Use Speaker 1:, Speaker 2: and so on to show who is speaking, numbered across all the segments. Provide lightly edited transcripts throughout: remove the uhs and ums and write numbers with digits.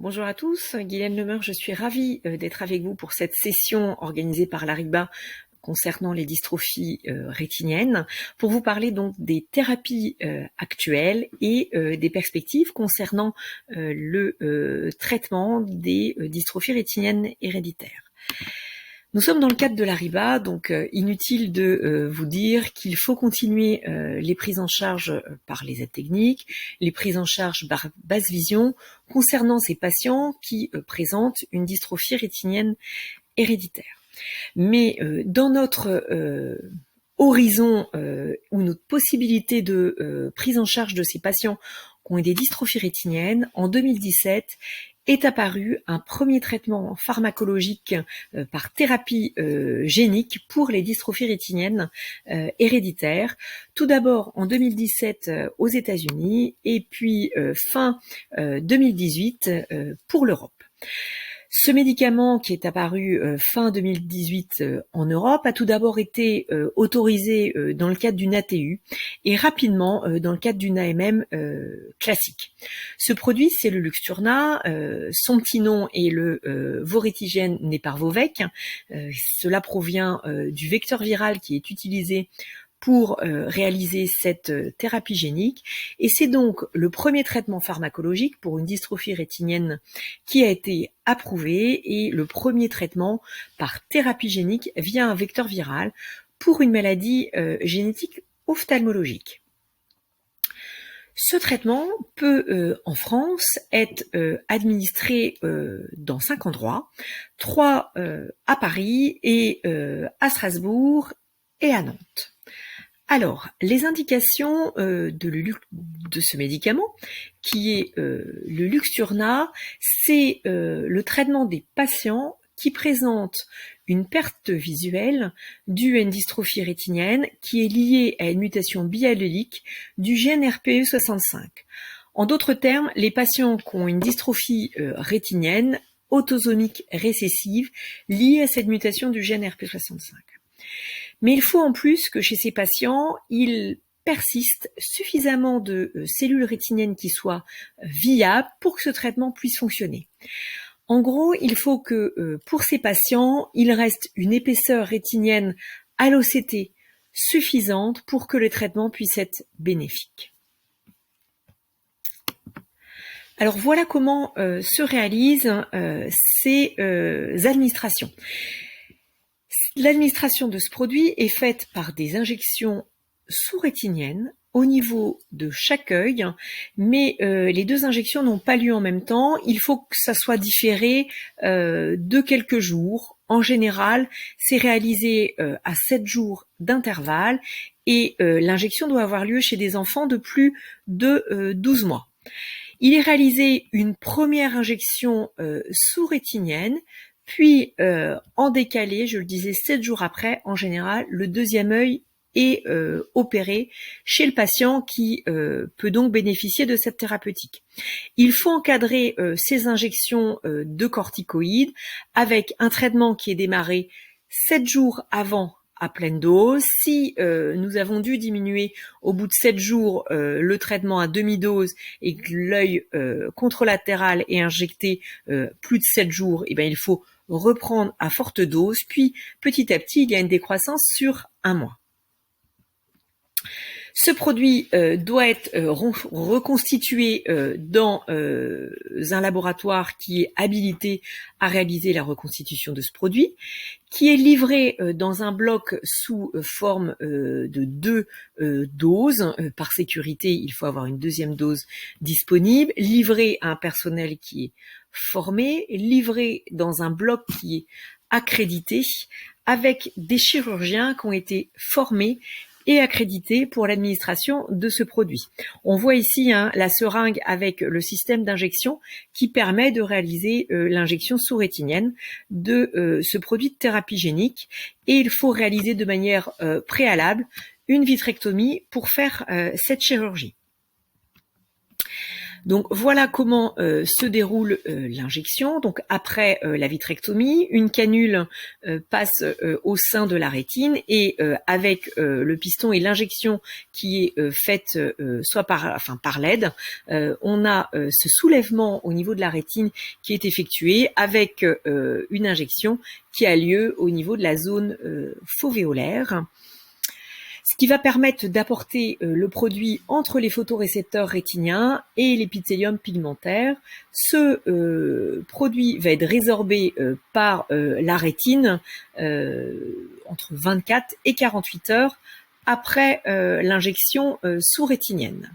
Speaker 1: Bonjour à tous, Guylaine Lemeur, je suis ravie d'être avec vous pour cette session organisée par l'ARIBA concernant les dystrophies rétiniennes, pour vous parler donc des thérapies actuelles et des perspectives concernant le traitement des dystrophies rétiniennes héréditaires. Nous sommes dans le cadre de l'ARIBA, donc inutile de vous dire qu'il faut continuer les prises en charge par les aides techniques, les prises en charge par basse vision concernant ces patients qui présentent une dystrophie rétinienne héréditaire. Mais dans notre horizon ou notre possibilité de prise en charge de ces patients qui ont des dystrophies rétiniennes, en 2017, est apparu un premier traitement pharmacologique par thérapie génique pour les dystrophies rétiniennes héréditaires. Tout d'abord en 2017 aux États-Unis et puis fin 2018 pour l'Europe. Ce médicament qui est apparu fin 2018 en Europe a tout d'abord été autorisé dans le cadre d'une ATU et rapidement dans le cadre d'une AMM classique. Ce produit, c'est le Luxturna. Son petit nom est le voretigène Neparvovec. Cela provient du vecteur viral qui est utilisé pour réaliser cette thérapie génique. Et c'est donc le premier traitement pharmacologique pour une dystrophie rétinienne qui a été approuvé et le premier traitement par thérapie génique via un vecteur viral pour une maladie génétique ophtalmologique. Ce traitement peut, en France, être administré dans 5 endroits, 3 à Paris et à Strasbourg et à Nantes. Alors, les indications de ce médicament, qui est le Luxturna, c'est le traitement des patients qui présentent une perte visuelle due à une dystrophie rétinienne qui est liée à une mutation biallélique du gène RPE65. En d'autres termes, les patients qui ont une dystrophie rétinienne autosomique récessive liée à cette mutation du gène RPE65. Mais il faut en plus que chez ces patients, il persiste suffisamment de cellules rétiniennes qui soient viables pour que ce traitement puisse fonctionner. En gros, il faut que pour ces patients, il reste une épaisseur rétinienne à l'OCT suffisante pour que le traitement puisse être bénéfique. Alors voilà comment se réalisent ces administrations. L'administration de ce produit est faite par des injections sous-rétiniennes au niveau de chaque œil, mais les 2 injections n'ont pas lieu en même temps. Il faut que ça soit différé de quelques jours. En général, c'est réalisé à 7 jours d'intervalle et l'injection doit avoir lieu chez des enfants de plus de 12 mois. Il est réalisé une première injection sous-rétinienne, puis en décalé, je le disais, 7 jours après, en général, le deuxième œil est opéré chez le patient qui peut donc bénéficier de cette thérapeutique. Il faut encadrer ces injections de corticoïdes avec un traitement qui est démarré 7 jours avant à pleine dose. Si nous avons dû diminuer au bout de 7 jours le traitement à demi-dose et que l'œil contralatéral est injecté plus de 7 jours, eh bien, il faut reprendre à forte dose, puis petit à petit, il y a une décroissance sur 1 mois. Ce produit doit être reconstitué dans un laboratoire qui est habilité à réaliser la reconstitution de ce produit, qui est livré dans un bloc sous forme de 2 doses. Par sécurité, il faut avoir une deuxième dose disponible, livré à un personnel qui est formé, livré dans un bloc qui est accrédité, avec des chirurgiens qui ont été formés et accrédité pour l'administration de ce produit. On voit ici la seringue avec le système d'injection qui permet de réaliser l'injection sous-rétinienne de ce produit de thérapie génique, et il faut réaliser de manière préalable une vitrectomie pour faire cette chirurgie. Donc voilà comment se déroule l'injection. Donc après la vitrectomie, une canule passe au sein de la rétine et avec le piston et l'injection qui est faite soit par l'aide, on a ce soulèvement au niveau de la rétine qui est effectué avec une injection qui a lieu au niveau de la zone fovéolaire. Ce qui va permettre d'apporter le produit entre les photorécepteurs rétiniens et l'épithélium pigmentaire. Ce produit va être résorbé par la rétine entre 24 et 48 heures après l'injection sous-rétinienne.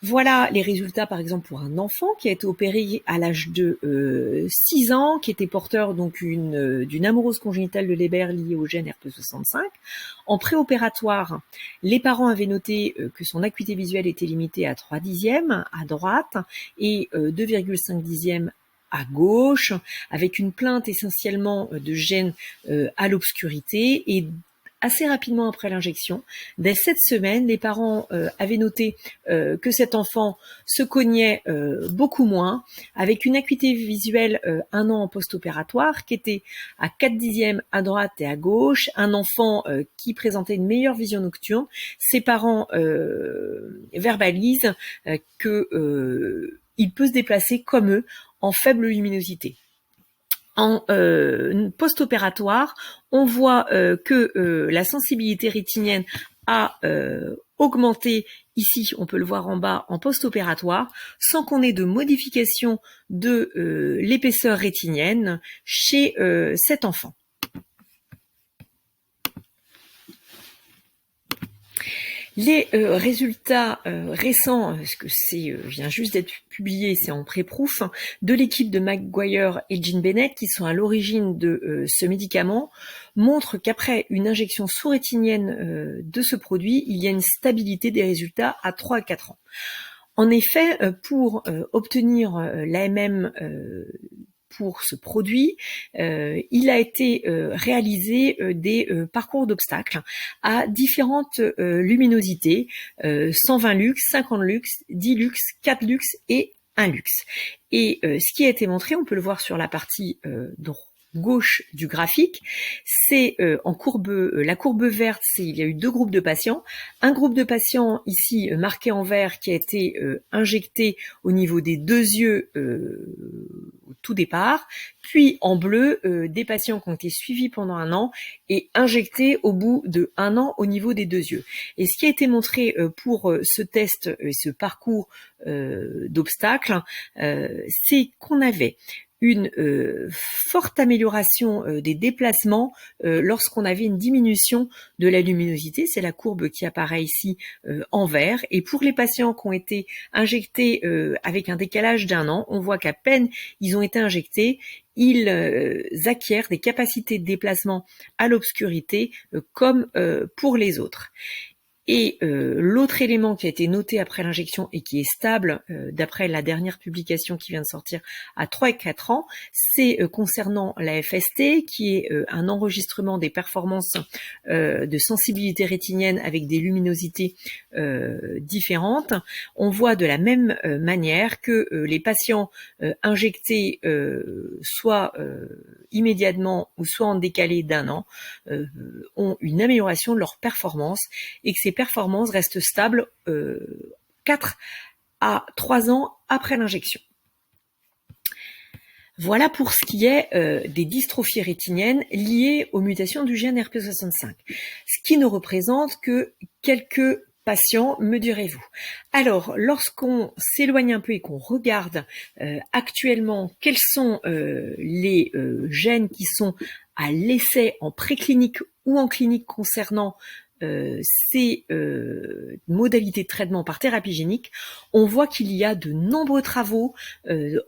Speaker 1: Voilà les résultats, par exemple, pour un enfant qui a été opéré à l'âge de 6 ans, qui était porteur donc d'une amorose congénitale de Leber liée au gène RPE65. En préopératoire, les parents avaient noté que son acuité visuelle était limitée à 3 dixièmes à droite et 2,5 dixièmes à gauche, avec une plainte essentiellement de gène à l'obscurité et assez rapidement après l'injection. Dès 7 semaines, les parents avaient noté que cet enfant se cognait beaucoup moins, avec une acuité visuelle 1 an en post-opératoire qui était à 4 dixièmes à droite et à gauche, un enfant qui présentait une meilleure vision nocturne. Ses parents verbalisent qu'il peut se déplacer comme eux en faible luminosité. En post-opératoire, on voit que la sensibilité rétinienne a augmenté, ici on peut le voir en bas, en post-opératoire, sans qu'on ait de modification de l'épaisseur rétinienne chez cet enfant. Les résultats récents, parce que c'est vient juste d'être publié, c'est en pré-proof, de l'équipe de McGuire et Jean Bennett, qui sont à l'origine de ce médicament, montrent qu'après une injection sous-rétinienne de ce produit, il y a une stabilité des résultats à 3 à 4 ans. En effet, pour obtenir l'AMM pour ce produit, il a été réalisé des parcours d'obstacles à différentes luminosités, 120 lux, 50 lux, 10 lux, 4 lux et 1 lux. Et ce qui a été montré, on peut le voir sur la partie gauche du graphique, c'est en courbe, la courbe verte, il y a eu 2 groupes de patients. Un groupe de patients ici marqué en vert qui a été injecté au niveau des 2 yeux au tout départ, puis en bleu des patients qui ont été suivis pendant 1 an et injectés au bout de 1 an au niveau des 2 yeux. Et ce qui a été montré pour ce test et ce parcours d'obstacles, c'est qu'on avait une forte amélioration des déplacements lorsqu'on avait une diminution de la luminosité. C'est la courbe qui apparaît ici en vert. Et pour les patients qui ont été injectés avec un décalage d'1 an, on voit qu'à peine ils ont été injectés, ils acquièrent des capacités de déplacement à l'obscurité comme pour les autres. Et l'autre élément qui a été noté après l'injection et qui est stable, d'après la dernière publication qui vient de sortir à 3 et 4 ans, c'est concernant la FST, qui est un enregistrement des performances de sensibilité rétinienne avec des luminosités différentes. On voit de la même manière que les patients injectés soit immédiatement ou soit en décalé d'1 an ont une amélioration de leur performance et que ces performances restent stables 4 à 3 ans après l'injection. Voilà pour ce qui est des dystrophies rétiniennes liées aux mutations du gène RPE65, ce qui ne représente que quelques patients, me direz-vous. Alors, lorsqu'on s'éloigne un peu et qu'on regarde actuellement quels sont les gènes qui sont à l'essai en préclinique ou en clinique concernant ces modalités de traitement par thérapie génique, on voit qu'il y a de nombreux travaux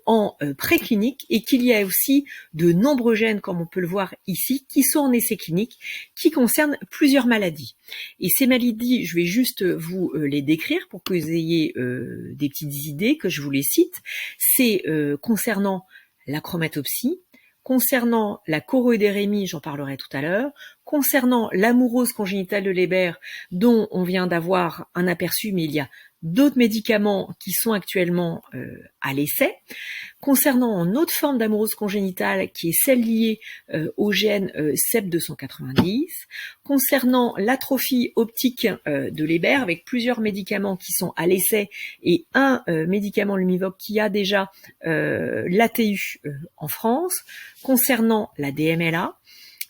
Speaker 1: en préclinique et qu'il y a aussi de nombreux gènes, comme on peut le voir ici, qui sont en essai clinique, qui concernent plusieurs maladies. Et ces maladies, je vais juste vous les décrire pour que vous ayez des petites idées, que je vous les cite. C'est concernant la chromatopsie, concernant la choroïdérémie, j'en parlerai tout à l'heure, concernant l'amorose congénitale de Leber, dont on vient d'avoir un aperçu, mais il y a d'autres médicaments qui sont actuellement à l'essai. Concernant une autre forme d'amorose congénitale qui est celle liée au gène CEP290, concernant l'atrophie optique de Leber avec plusieurs médicaments qui sont à l'essai et un médicament Lumivoq qui a déjà l'ATU en France, concernant la DMLA,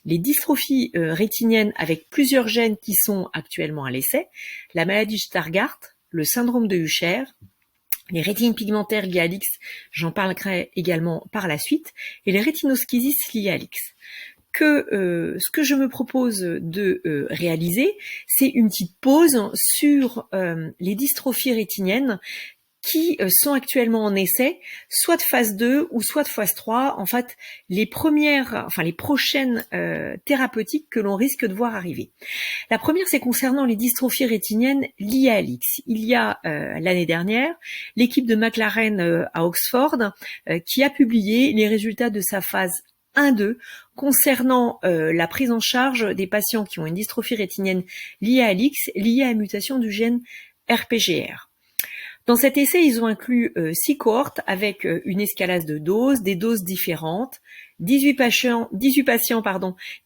Speaker 1: les dystrophies rétiniennes avec plusieurs gènes qui sont actuellement à l'essai, la maladie Stargardt, le syndrome de Usher, les rétines pigmentaires liées à l'X, j'en parlerai également par la suite, et les rétinoschisis liées à l'X. Ce que je me propose de réaliser, c'est une petite pause sur les dystrophies rétiniennes qui sont actuellement en essai, soit de phase 2 ou soit de phase 3, en fait, les prochaines thérapeutiques que l'on risque de voir arriver. La première, c'est concernant les dystrophies rétiniennes liées à l'X. Il y a l'année dernière, l'équipe de McLaren à Oxford qui a publié les résultats de sa phase 1-2 concernant la prise en charge des patients qui ont une dystrophie rétinienne liée à l'X, liée à la mutation du gène RPGR. Dans cet essai, ils ont inclus 6 cohortes avec une escalade de doses, des doses différentes, 18 patients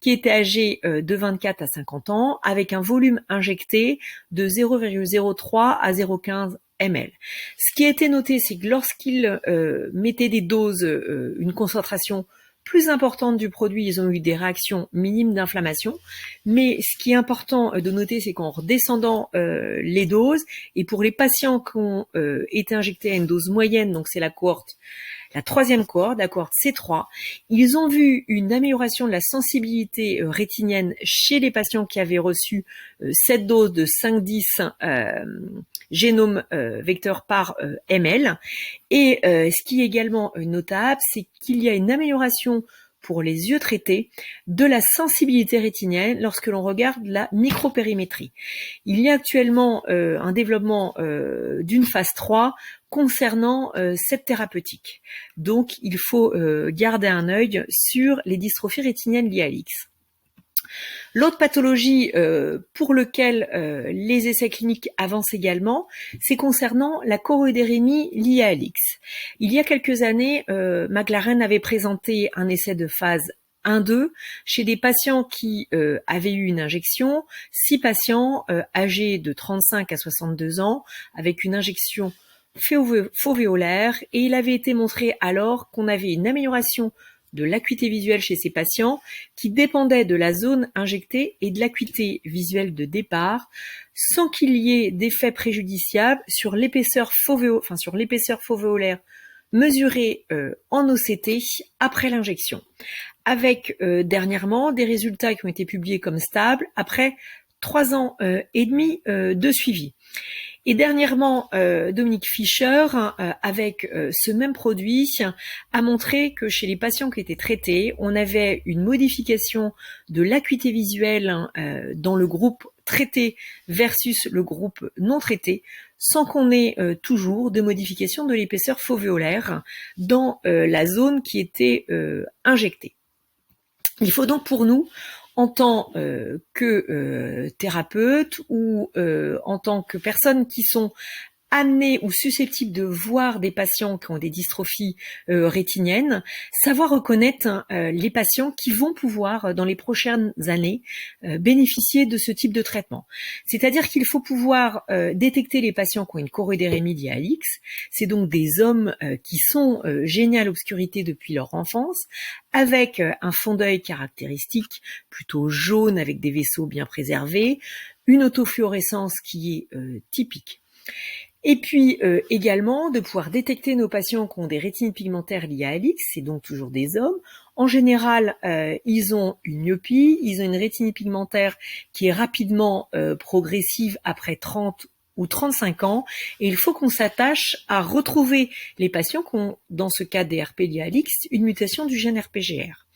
Speaker 1: qui étaient âgés de 24 à 50 ans, avec un volume injecté de 0,03 à 0,15 ml. Ce qui a été noté, c'est que lorsqu'ils mettaient des doses, une concentration plus importante du produit, ils ont eu des réactions minimes d'inflammation. Mais ce qui est important de noter, c'est qu'en redescendant les doses, et pour les patients qui ont été injectés à une dose moyenne, donc c'est la troisième cohorte, la cohorte C3, ils ont vu une amélioration de la sensibilité rétinienne chez les patients qui avaient reçu cette dose de 5-10 génome vecteur par ml. Et ce qui est également notable, c'est qu'il y a une amélioration pour les yeux traités de la sensibilité rétinienne lorsque l'on regarde la micropérimétrie. Il y a actuellement un développement d'une phase 3 concernant cette thérapeutique. Donc il faut garder un œil sur les dystrophies rétiniennes liées à l'X. L'autre pathologie pour laquelle les essais cliniques avancent également, c'est concernant la choroïdérémie liée à l'X. Il y a quelques années, McLaren avait présenté un essai de phase 1-2 chez des patients qui avaient eu une injection, 6 patients âgés de 35 à 62 ans avec une injection fovéolaire, et il avait été montré alors qu'on avait une amélioration de l'acuité visuelle chez ces patients qui dépendait de la zone injectée et de l'acuité visuelle de départ sans qu'il y ait d'effet préjudiciable sur l'épaisseur fovéolaire mesurée en OCT après l'injection. Avec dernièrement des résultats qui ont été publiés comme stables après 3 ans et demi de suivi. Et dernièrement, Dominique Fischer, avec ce même produit, a montré que chez les patients qui étaient traités, on avait une modification de l'acuité visuelle dans le groupe traité versus le groupe non traité, sans qu'on ait toujours de modification de l'épaisseur fovéolaire dans la zone qui était injectée. Il faut donc pour nous, en tant que thérapeute ou en tant que personnes qui sont amenées ou susceptibles de voir des patients qui ont des dystrophies rétiniennes, savoir reconnaître les patients qui vont pouvoir dans les prochaines années bénéficier de ce type de traitement. C'est-à-dire qu'il faut pouvoir détecter les patients qui ont une choroïdérémie liée à l'X. C'est donc des hommes qui sont gênés à l'obscurité depuis leur enfance, avec un fond d'œil caractéristique plutôt jaune avec des vaisseaux bien préservés, une autofluorescence qui est typique. Et puis également de pouvoir détecter nos patients qui ont des rétines pigmentaires liées à l'X, c'est donc toujours des hommes. En général, ils ont une myopie, ils ont une rétine pigmentaire qui est rapidement progressive après 30 ou 35 ans, et il faut qu'on s'attache à retrouver les patients qui ont, dans ce cas des RP liés à l'X, une mutation du gène RPGR.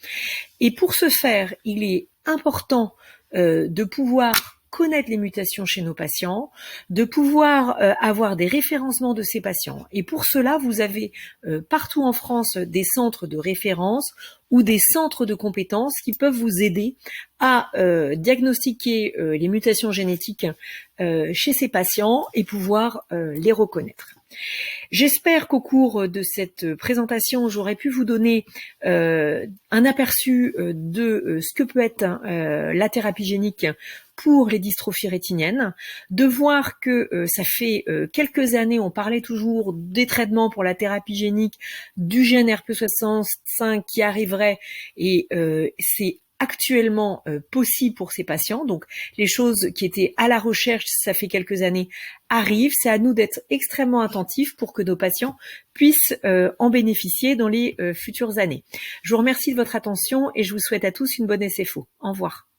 Speaker 1: Et pour ce faire, il est important de pouvoir connaître les mutations chez nos patients, de pouvoir avoir des référencements de ces patients. Et pour cela, vous avez partout en France des centres de référence ou des centres de compétences qui peuvent vous aider à diagnostiquer les mutations génétiques chez ces patients et pouvoir les reconnaître. J'espère qu'au cours de cette présentation, j'aurai pu vous donner un aperçu de ce que peut être la thérapie génique pour les dystrophies rétiniennes, de voir que ça fait quelques années, on parlait toujours des traitements pour la thérapie génique, du gène RPE65 qui arriverait, et c'est actuellement possible pour ces patients. Donc les choses qui étaient à la recherche, ça fait quelques années, arrivent. C'est à nous d'être extrêmement attentifs pour que nos patients puissent en bénéficier dans les futures années. Je vous remercie de votre attention et je vous souhaite à tous une bonne SFO. Au revoir.